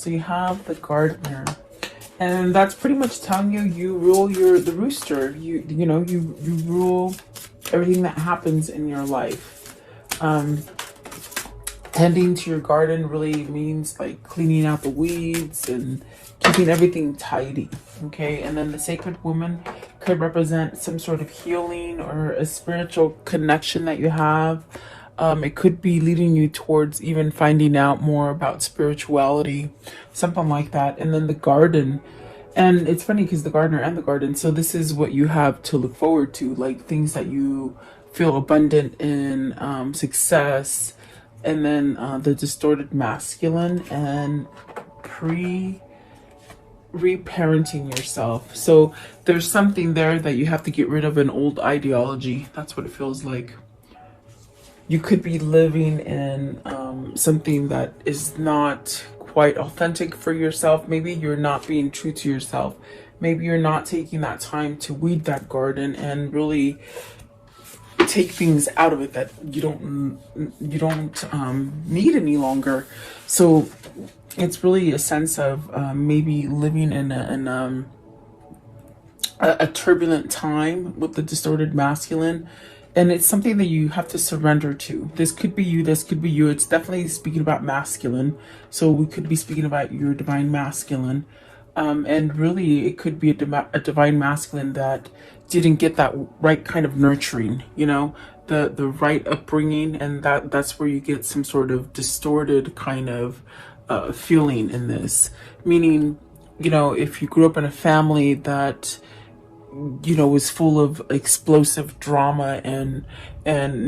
So you have the gardener. And that's pretty much telling you you rule the rooster. You rule everything that happens in your life. Tending to your garden really means like cleaning out the weeds and keeping everything tidy. Okay, and then the sacred woman could represent some sort of healing or a spiritual connection that you have. It could be leading you towards even finding out more about spirituality, something like that. And then the garden. And it's funny because the gardener and the garden. So this is what you have to look forward to, like things that you feel abundant in, success, and then the distorted masculine and reparenting yourself. So there's something there that you have to get rid of, an old ideology. That's what it feels like. You could be living in something that is not quite authentic for yourself. Maybe you're not being true to yourself. Maybe you're not taking that time to weed that garden and really take things out of it that you don't need any longer. So it's really a sense of maybe living in a turbulent time with the distorted masculine. And it's something that you have to surrender to. This could be you, this could be you. It's definitely speaking about masculine. So we could be speaking about your divine masculine. And really, it could be a divine masculine that didn't get that right kind of nurturing, the right upbringing. And that's where you get some sort of distorted kind of feeling in this. Meaning, if you grew up in a family that was full of explosive drama and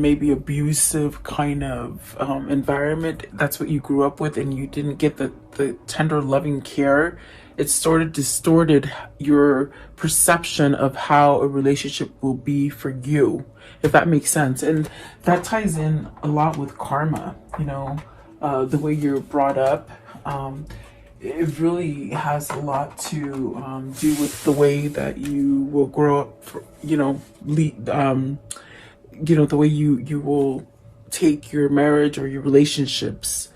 maybe abusive kind of environment, that's what you grew up with, and you didn't get the tender loving care, it sort of distorted your perception of how a relationship will be for you, if that makes sense. And that ties in a lot with karma, the way you're brought up. It really has a lot to do with the way that you will grow up, the way you will take your marriage or your relationships.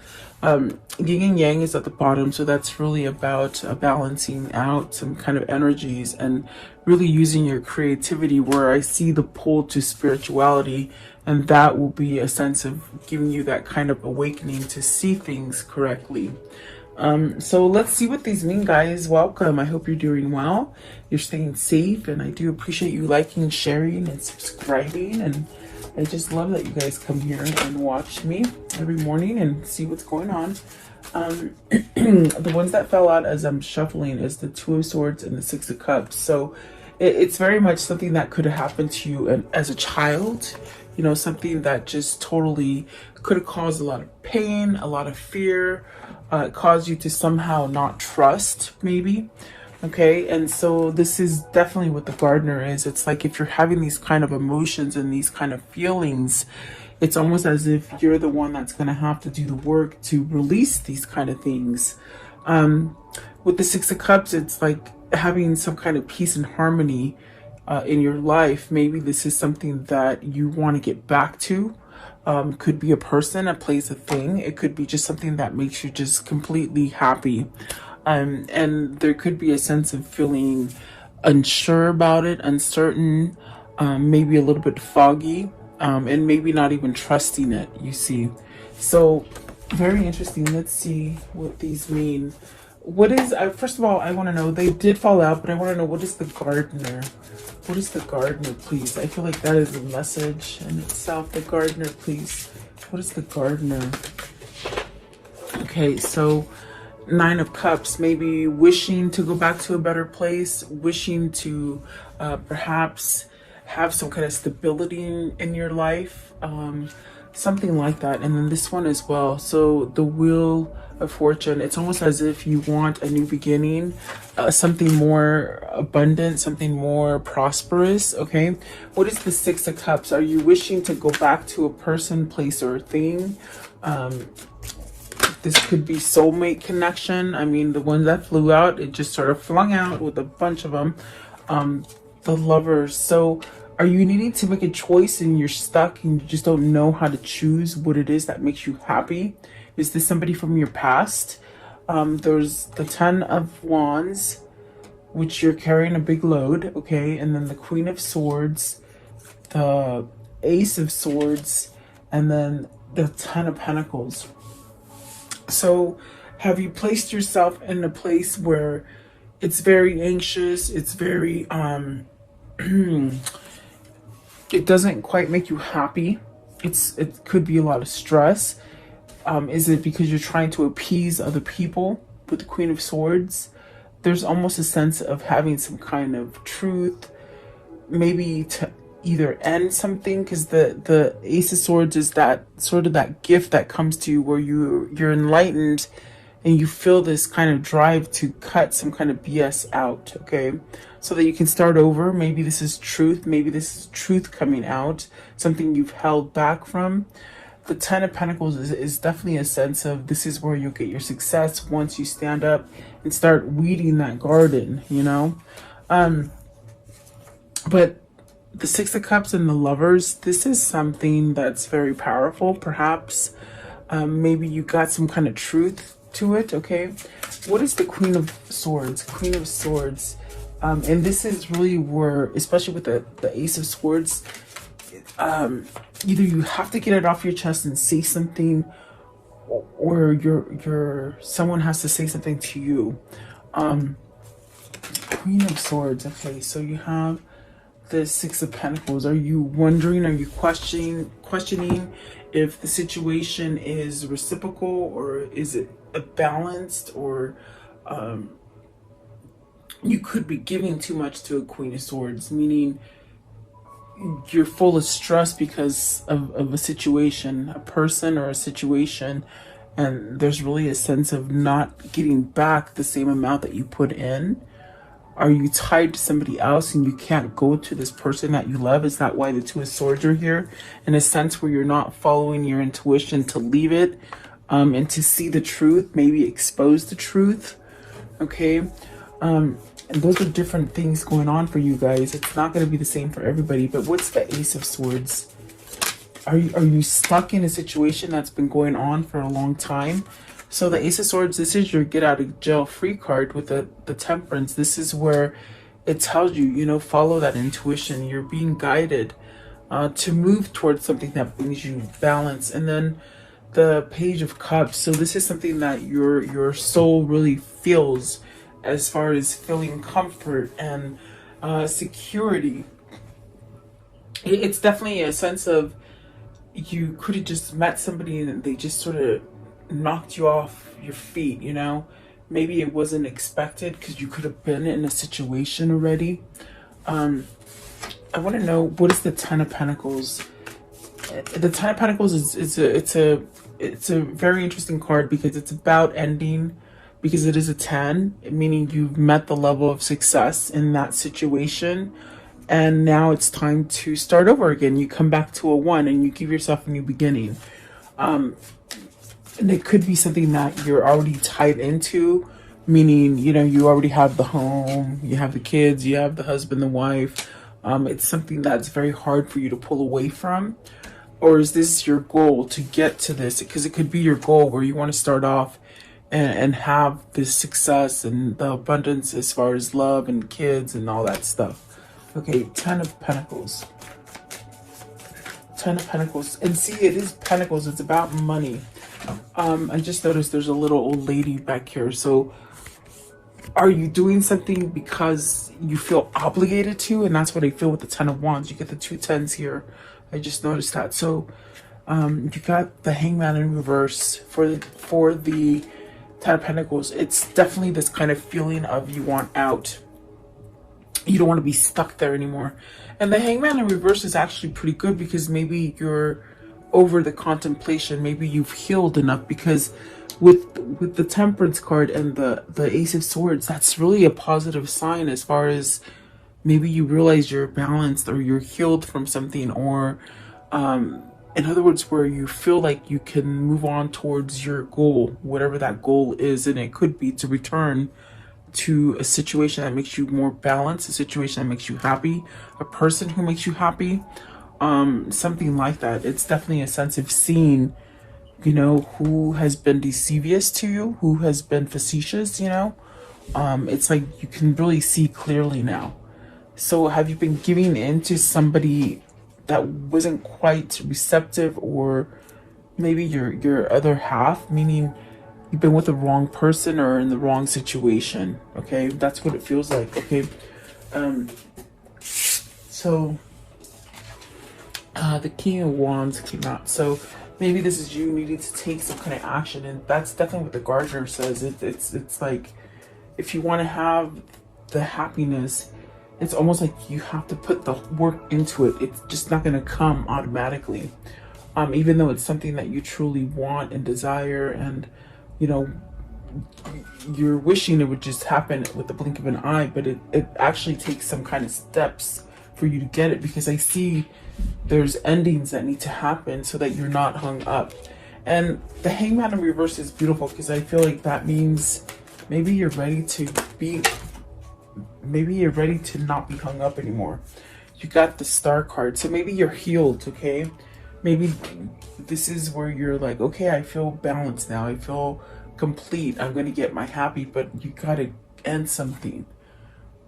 Yin and yang is at the bottom, so that's really about balancing out some kind of energies and really using your creativity, where I see the pull to spirituality, and that will be a sense of giving you that kind of awakening to see things correctly. So let's see what these mean, guys. Welcome. I hope you're doing well. You're staying safe, and I do appreciate you liking, sharing, and subscribing. And I just love that you guys come here and watch me every morning and see what's going on. The ones that fell out as I'm shuffling is the Two of Swords and the Six of Cups. So it's very much something that could have happened to you as a child. Something that just totally could have caused a lot of pain, a lot of fear, caused you to somehow not trust, maybe. Okay, and so this is definitely what the gardener is. It's like if you're having these kind of emotions and these kind of feelings, it's almost as if you're the one that's going to have to do the work to release these kind of things. With the Six of Cups, it's like having some kind of peace and harmony in your life. Maybe this is something that you want to get back to. Could be a person, a place, a thing. It could be just something that makes you just completely happy. And there could be a sense of feeling unsure about it, uncertain, maybe a little bit foggy, and maybe not even trusting it, you see. So very interesting. Let's see what these mean. What is, first of all, I want to know, they did fall out, but I want to know, what is the gardener? What is the gardener, please? I feel like that is a message in itself. The gardener, please. What is the gardener? Okay, so Nine of Cups, maybe wishing to go back to a better place, wishing to perhaps have some kind of stability in your life, something like that. And then this one as well. So the Wheel of Fortune, it's almost as if you want a new beginning, something more abundant, something more prosperous. Okay, what is the Six of Cups? Are you wishing to go back to a person, place, or thing? This could be soulmate connection. I mean, the one that flew out, it just sort of flung out with a bunch of them. The Lovers. So are you needing to make a choice and you're stuck and you just don't know how to choose what it is that makes you happy? Is this somebody from your past? There's the 10 of Wands, which you're carrying a big load, okay? And then the Queen of Swords, the Ace of Swords, and then the 10 of Pentacles. So have you placed yourself in a place where it's very anxious, it's very, it doesn't quite make you happy? It could be a lot of stress. Is it because you're trying to appease other people with the Queen of Swords? There's almost a sense of having some kind of truth, maybe to either end something, because the Ace of Swords is that sort of that gift that comes to you where you're enlightened and you feel this kind of drive to cut some kind of BS out, okay? So that you can start over. Maybe this is truth. Maybe this is truth coming out, something you've held back from. The 10 of Pentacles is definitely a sense of this is where you'll get your success once you stand up and start weeding that garden, you know? But the Six of Cups and the Lovers, this is something that's very powerful. Perhaps maybe you got some kind of truth to it, okay? What is the Queen of Swords? Queen of Swords. And this is really where, especially with the Ace of Swords, either you have to get it off your chest and say something, or someone has to say something to you. Queen of Swords. Okay, so you have the Six of Pentacles. Are you wondering, are you questioning if the situation is reciprocal, or is it balanced, or you could be giving too much to a Queen of Swords, meaning you're full of stress because of a situation, a person or a situation, and there's really a sense of not getting back the same amount that you put in. Are you tied to somebody else and you can't go to this person that you love? Is that why the Two of Swords are here? In a sense where you're not following your intuition to leave it, and to see the truth, maybe expose the truth, okay? And those are different things going on for you guys. It's not going to be the same for everybody. But what's the Ace of Swords? Are you stuck in a situation that's been going on for a long time? So the Ace of Swords, this is your get out of jail free card with the Temperance. This is where it tells you, you know, follow that intuition. You're being guided to move towards something that brings you balance. And then the Page of Cups. So this is something that your soul really feels, as far as feeling comfort and security. It's definitely a sense of you could have just met somebody and they just sort of knocked you off your feet, you know? Maybe it wasn't expected because you could have been in a situation already. I want to know, what is the Ten of Pentacles? The Ten of Pentacles it's a very interesting card because it's about ending, because it is a 10, meaning you've met the level of success in that situation, and now it's time to start over again. You come back to a 1 and you give yourself a new beginning. And it could be something that you're already tied into, meaning, you know, you already have the home, you have the kids, you have the husband, the wife. It's something that's very hard for you to pull away from. Or is this your goal to get to this? Because it could be your goal where you want to start off and have this success and the abundance as far as love and kids and all that stuff. Okay, Ten of Pentacles. Ten of Pentacles. And see, it is Pentacles. It's about money. I just noticed there's a little old lady back here. So are you doing something because you feel obligated to? And that's what I feel with the Ten of Wands. You get the 2 10s here. I just noticed that. So you got the Hangman in reverse for the Ten of Pentacles. It's definitely this kind of feeling of you want out. You don't want to be stuck there anymore. And the Hangman in reverse is actually pretty good because maybe you're over the contemplation. Maybe you've healed enough, because with the Temperance card and the Ace of Swords, that's really a positive sign as far as maybe you realize you're balanced or you're healed from something, or in other words, where you feel like you can move on towards your goal, whatever that goal is. And it could be to return to a situation that makes you more balanced, a situation that makes you happy, a person who makes you happy, something like that. It's definitely a sense of seeing you know, who has been deceivious to you, who has been facetious, you know. It's like you can really see clearly now. So have you been giving in to somebody that wasn't quite receptive, or maybe your other half, meaning you've been with the wrong person or in the wrong situation? Okay, that's what it feels like. Okay, so the King of Wands came out. So maybe this is you needing to take some kind of action, and that's definitely what the Gardener says. It's like, if you want to have the happiness, it's almost like you have to put the work into it. It's just not going to come automatically. Even though it's something that you truly want and desire, and you know, you're wishing it would just happen with the blink of an eye, but it actually takes some kind of steps for you to get it, because I see there's endings that need to happen so that you're not hung up. And the Hangman in reverse is beautiful, because I feel like that means maybe you're ready to not be hung up anymore. You got the Star card, so maybe you're healed. Okay, maybe this is where you're like, okay, I feel balanced now, I feel complete, I'm going to get my happy. But you got to end something.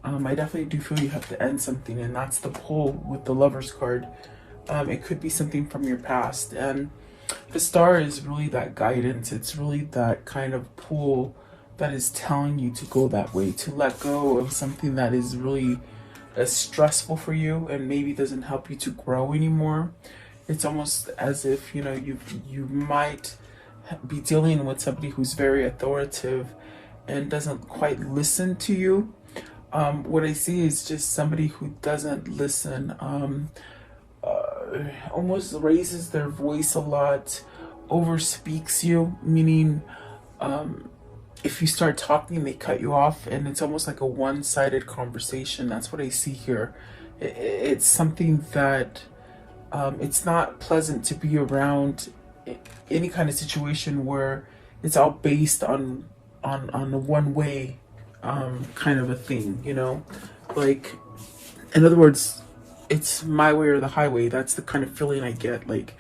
I definitely do feel you have to end something, and that's the pull with the Lover's card. It could be something from your past, and the Star is really that guidance. It's really that kind of pull that is telling you to go that way, to let go of something that is really stressful for you and maybe doesn't help you to grow anymore. It's almost as if, you know, you might be dealing with somebody who's very authoritative and doesn't quite listen to you. What I see is just somebody who doesn't listen, almost raises their voice a lot, overspeaks you, meaning if you start talking, they cut you off, and it's almost like a one-sided conversation. That's what I see here. It's something that it's not pleasant to be around any kind of situation where it's all based on a one-way kind of a thing, you know? Like, in other words, it's my way or the highway. That's the kind of feeling I get. Like,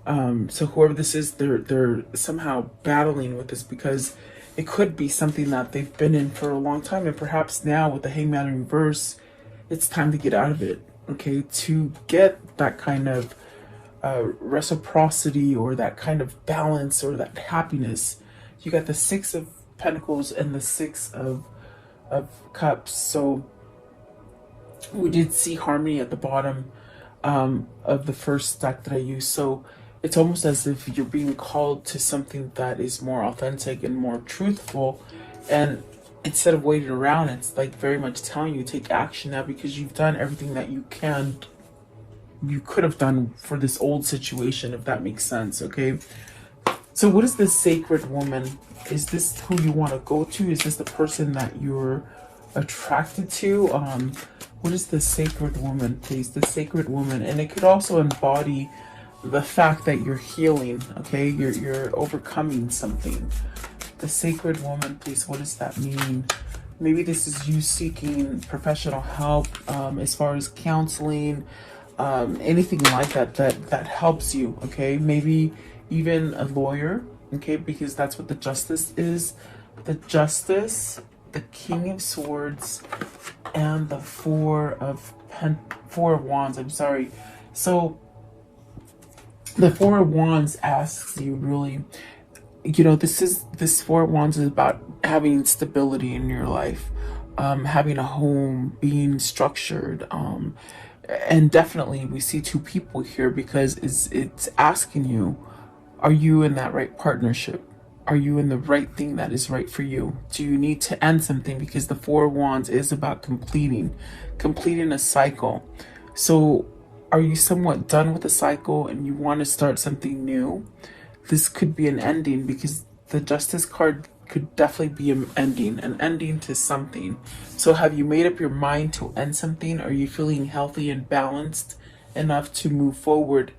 so whoever this is, they're somehow battling with this, because it could be something that they've been in for a long time, and perhaps now with the Hangman in reverse, it's time to get out of it. Okay, to get that kind of reciprocity, or that kind of balance, or that happiness. You got the Six of Pentacles and the Six of Cups. So we did see harmony at the bottom of the first deck that I used. So it's almost as if you're being called to something that is more authentic and more truthful. And instead of waiting around, it's like very much telling you take action now, because you've done everything that you could have done for this old situation, if that makes sense. Okay, so what is this Sacred Woman? Is this who you want to go to? Is this the person that you're attracted to? What is the Sacred Woman, please? The Sacred Woman. And it could also embody the fact that you're healing. Okay, you're overcoming something. The Sacred Woman, please. What does that mean? Maybe this is you seeking professional help, as far as counseling, anything like that helps you. Okay, maybe even a lawyer. Okay, because that's what the Justice is. The Justice, the King of Swords, and the Four of Wands. I'm sorry. So the Four of Wands asks you, really, you know, this Four of Wands is about having stability in your life, having a home, being structured, and definitely we see two people here, because it's asking you, are you in that right partnership? Are you in the right thing that is right for you? Do you need to end something? Because the Four of Wands is about completing a cycle. So are you somewhat done with the cycle and you want to start something new? This could be an ending, because the Justice card could definitely be an ending to something. So have you made up your mind to end something? Are you feeling healthy and balanced enough to move forward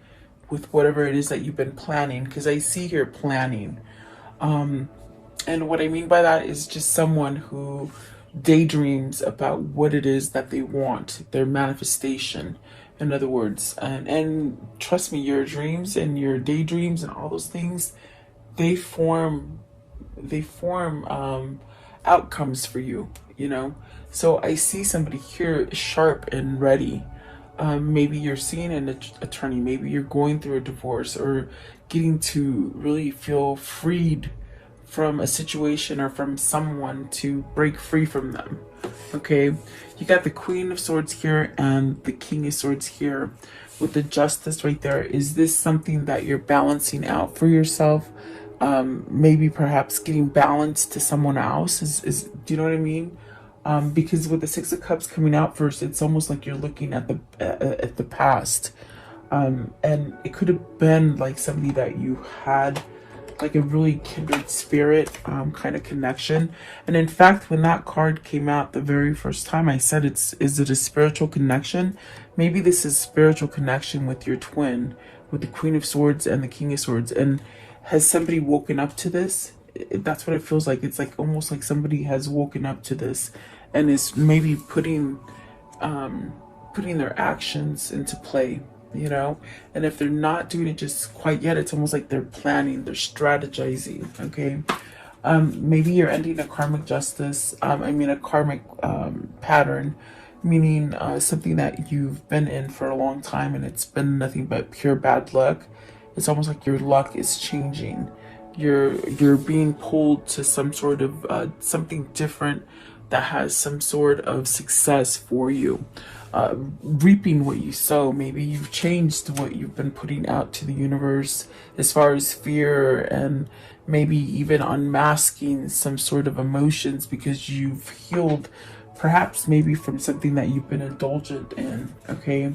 with whatever it is that you've been planning? Because I see here planning. And what I mean by that is just someone who daydreams about what it is that they want, their manifestation, in other words. And trust me, your dreams and your daydreams and all those things, they form outcomes for you, you know. So I see somebody here sharp and ready. Maybe you're seeing an attorney, maybe you're going through a divorce, or getting to really feel freed from a situation or from someone, to break free from them. Okay, you got the Queen of Swords here and the King of Swords here with the Justice right there. Is this something that you're balancing out for yourself? Maybe perhaps getting balanced to someone else is do you know what I mean? Because with the Six of Cups coming out first, it's almost like you're looking at the past, and it could have been like somebody that you had like a really kindred spirit kind of connection. And in fact, when that card came out the very first time, I said, is it a spiritual connection? Maybe this is spiritual connection with your twin, with the Queen of Swords and the King of Swords. And has somebody woken up to this? That's what it feels like. It's like almost like somebody has woken up to this and is maybe putting their actions into play, you know. And if they're not doing it just quite yet, it's almost like they're planning, they're strategizing. Okay, maybe you're ending a karmic justice, a karmic pattern, meaning something that you've been in for a long time and it's been nothing but pure bad luck. It's almost like your luck is changing. You're being pulled to some sort of something different that has some sort of success for you. Reaping what you sow. Maybe you've changed what you've been putting out to the universe as far as fear, and maybe even unmasking some sort of emotions because you've healed perhaps maybe from something that you've been indulgent in. Okay,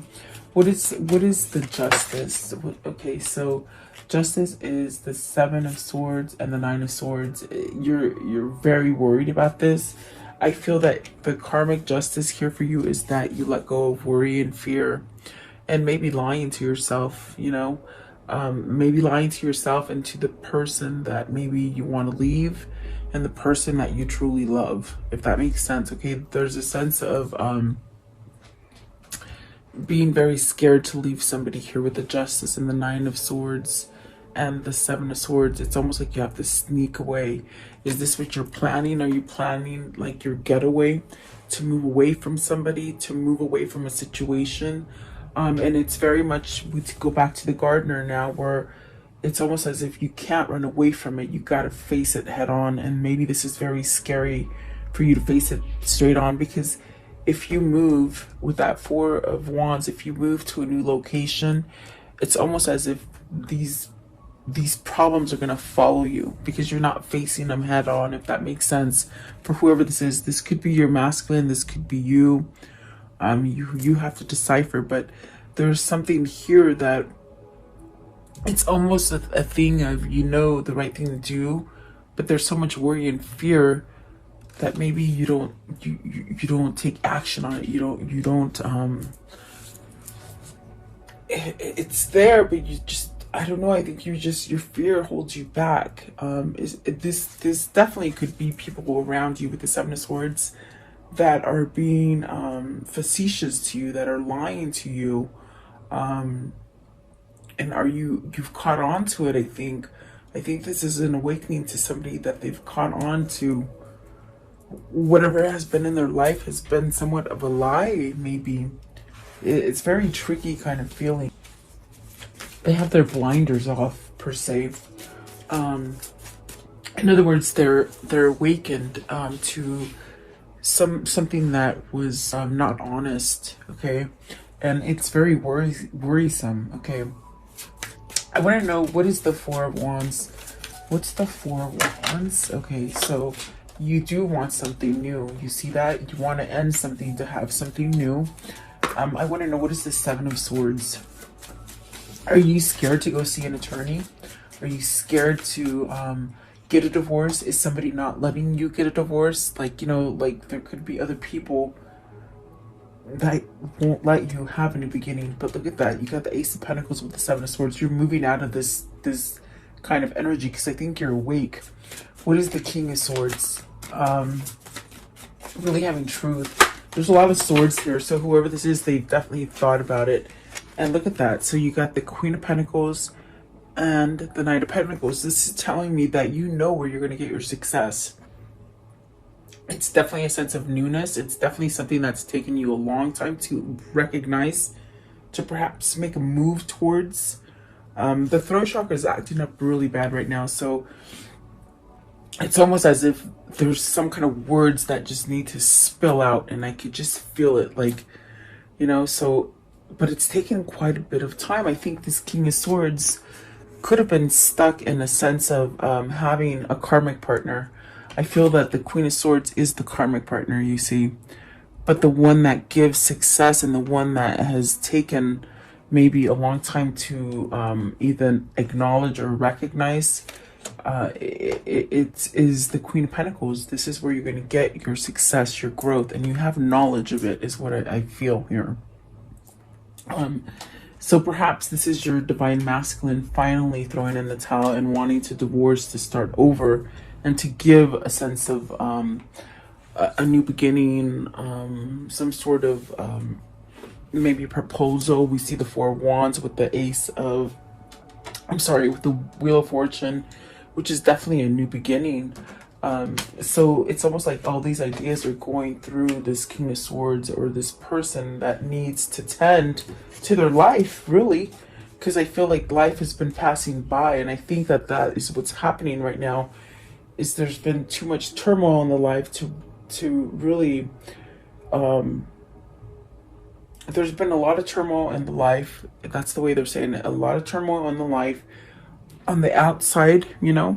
what is the Justice? Okay, so Justice is the Seven of Swords and the Nine of Swords. You're very worried about this. I feel that the karmic justice here for you is that you let go of worry and fear, and maybe lying to yourself, you know, maybe lying to yourself and to the person that maybe you want to leave, and the person that you truly love, if that makes sense. Okay, there's a sense of being very scared to leave somebody here with the Justice and the Nine of Swords and the Seven of Swords. It's almost like you have to sneak away. Is this what you're planning? Are you planning like your getaway, to move away from somebody, to move away from a situation? And it's very much, we go back to the gardener now, where it's almost as if you can't run away from it. You got to face it head on. And maybe this is very scary for you to face it straight on, because if you move with that Four of Wands, if you move to a new location, it's almost as if these problems are going to follow you because you're not facing them head on, if that makes sense. For whoever this is, this could be your masculine, this could be you. You have to decipher, but there's something here that it's almost a thing of, you know, the right thing to do, but there's so much worry and fear that maybe you don't take action on it. You don't it's there, but you just, I don't know. I think your fear holds you back. This definitely could be people around you with the Seven of Swords that are being facetious to you, that are lying to you, and you've caught on to it. I think this is an awakening to somebody, that they've caught on to whatever has been in their life has been somewhat of a lie. Maybe it's very tricky kind of feeling. They have their blinders off, per se. In other words, they're awakened to something that was not honest. Okay, and it's very worrisome. Okay, I want to know, what is the Four of Wands? What's the Four of Wands? Okay, so you do want something new. You see that? You want to end something to have something new. I want to know, what is the Seven of Swords? Are you scared to go see an attorney? Are you scared to get a divorce? Is somebody not letting you get a divorce? Like, you know, like there could be other people that won't let you have a new beginning. But look at that. You got the Ace of Pentacles with the Seven of Swords. You're moving out of this kind of energy because I think you're awake. What is the King of Swords? Really having truth. There's a lot of swords here. So whoever this is, they definitely thought about it. And look at that. So you got the Queen of Pentacles and the Knight of Pentacles. This is telling me that you know where you're going to get your success. It's definitely a sense of newness. It's definitely something that's taken you a long time to recognize, to perhaps make a move towards. The throat chakra is acting up really bad right now, so it's almost as if there's some kind of words that just need to spill out, and I could just feel it, like, you know. So, but it's taken quite a bit of time. I think this King of Swords could have been stuck in a sense of having a karmic partner. I feel that the Queen of Swords is the karmic partner, you see, but the one that gives success and the one that has taken maybe a long time to either acknowledge or recognize, it is the Queen of Pentacles. This is where you're going to get your success, your growth, and you have knowledge of it, is what I feel here. So perhaps this is your divine masculine finally throwing in the towel and wanting to divorce, to start over, and to give a sense of a new beginning, some sort of maybe proposal. We see the Four of Wands with the with the Wheel of Fortune, which is definitely a new beginning. So it's almost like all these ideas are going through this King of Swords, or this person that needs to tend to their life, really, because I feel like life has been passing by, and I think that that is what's happening right now. Is there's been too much turmoil in the life to really there's been a lot of turmoil in the life. That's the way they're saying it. A lot of turmoil in the life on the outside, you know,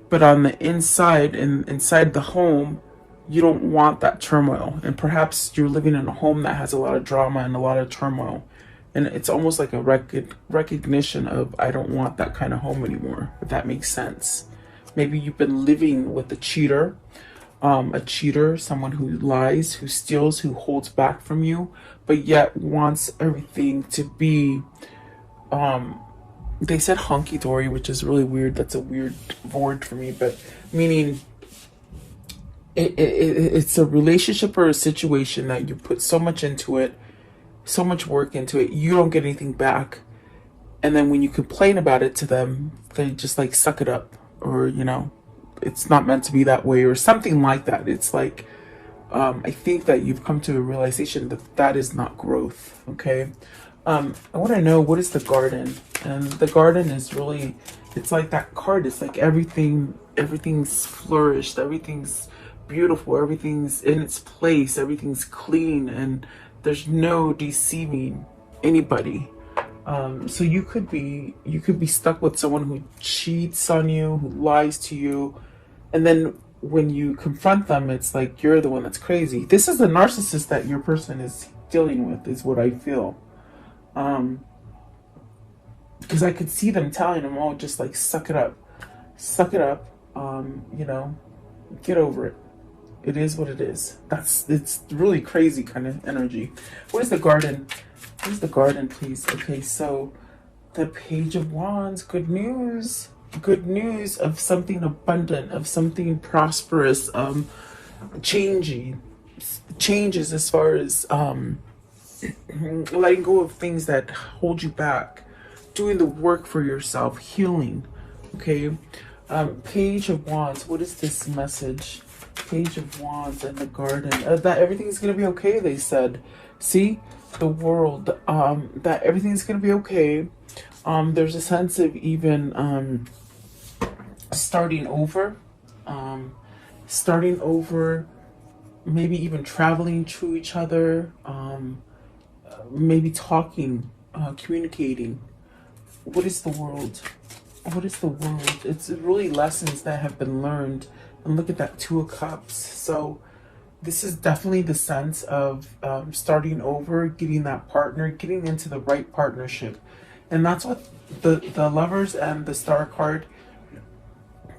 but on the inside and inside the home, you don't want that turmoil. And perhaps you're living in a home that has a lot of drama and a lot of turmoil, and it's almost like a recognition of, I don't want that kind of home anymore, if that makes sense. Maybe you've been living with a cheater, someone who lies, who steals, who holds back from you, but yet wants everything to be, they said hunky-dory, which is really weird. That's a weird word for me, but meaning it's a relationship or a situation that you put so much into it, so much work into it, you don't get anything back. And then when you complain about it to them, they just like suck it up, or, you know, it's not meant to be that way, or something like that. It's like, I think that you've come to a realization that that is not growth. Okay. I want to know, what is the Garden? And the Garden is really, it's like that card. It's like everything's flourished, everything's beautiful, everything's in its place, everything's clean, and there's no deceiving anybody. So you could be stuck with someone who cheats on you, who lies to you, and then when you confront them, it's like you're the one that's crazy. This is the narcissist that your person is dealing with, is what I feel. Because I could see them telling them, oh, just like suck it up, you know, get over it. It is what it is. It's really crazy kind of energy. What is the Garden? What is the Garden, please? Okay, so the Page of Wands. Good news. Good news of something abundant, of something prosperous, changes as far as letting go of things that hold you back, doing the work for yourself, healing. Okay, Page of Wands. What is this message? Page of Wands and the Garden. That everything's gonna be okay, they said. See, the World. That everything's gonna be okay. There's a sense of even starting over, maybe even traveling to each other, maybe talking, communicating. What is the World? What is the World? It's really lessons that have been learned. And look at that Two of Cups. So this is definitely the sense of starting over, getting that partner, getting into the right partnership. And that's what the Lovers and the Star card,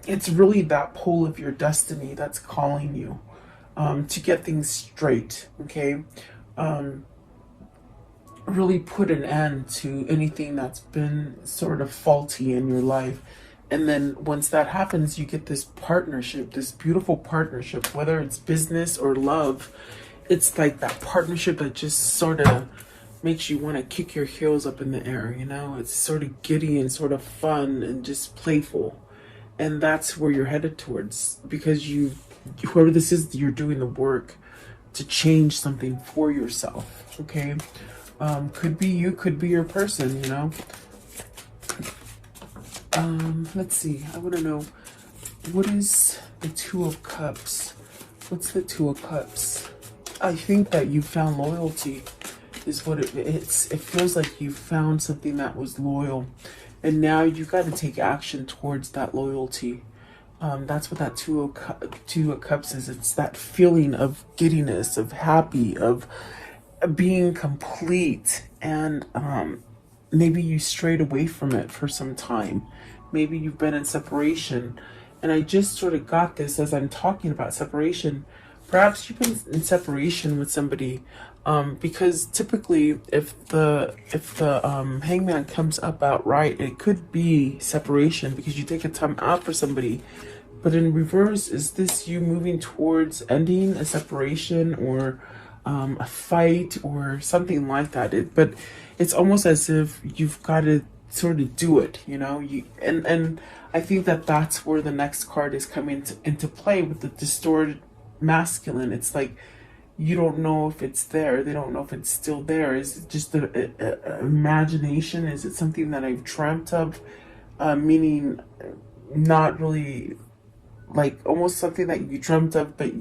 it's really that pull of your destiny that's calling you to get things straight. Okay, really put an end to anything that's been sort of faulty in your life. And then once that happens, you get this partnership, this beautiful partnership, whether it's business or love. It's like that partnership that just sort of makes you want to kick your heels up in the air, you know? It's sort of giddy and sort of fun and just playful. And that's where you're headed towards, because whoever this is, you're doing the work to change something for yourself, okay? Could be you, could be your person, you know? Let's see. I want to know, what is the Two of Cups? What's the Two of Cups? I think that you found loyalty is what it's. It feels like you found something that was loyal, and now you got to take action towards that loyalty. That's what that Two of Cups is. It's that feeling of giddiness, of happy, of being complete, and maybe you strayed away from it for some time. Maybe you've been in separation, and I just sort of got this as I'm talking about separation. Perhaps you've been in separation with somebody, because typically, if the hangman comes up outright, it could be separation because you take a time out for somebody. But in reverse, is this you moving towards ending a separation, or a fight or something like that? But it's almost as if you've got to sort of do it, you know. And I think that that's where the next card is coming into play with the distorted masculine. It's like you don't know if it's there. They don't know if it's still there. Is it just an imagination? Is it something that I've dreamt of? Meaning not really, like almost something that you dreamt of, but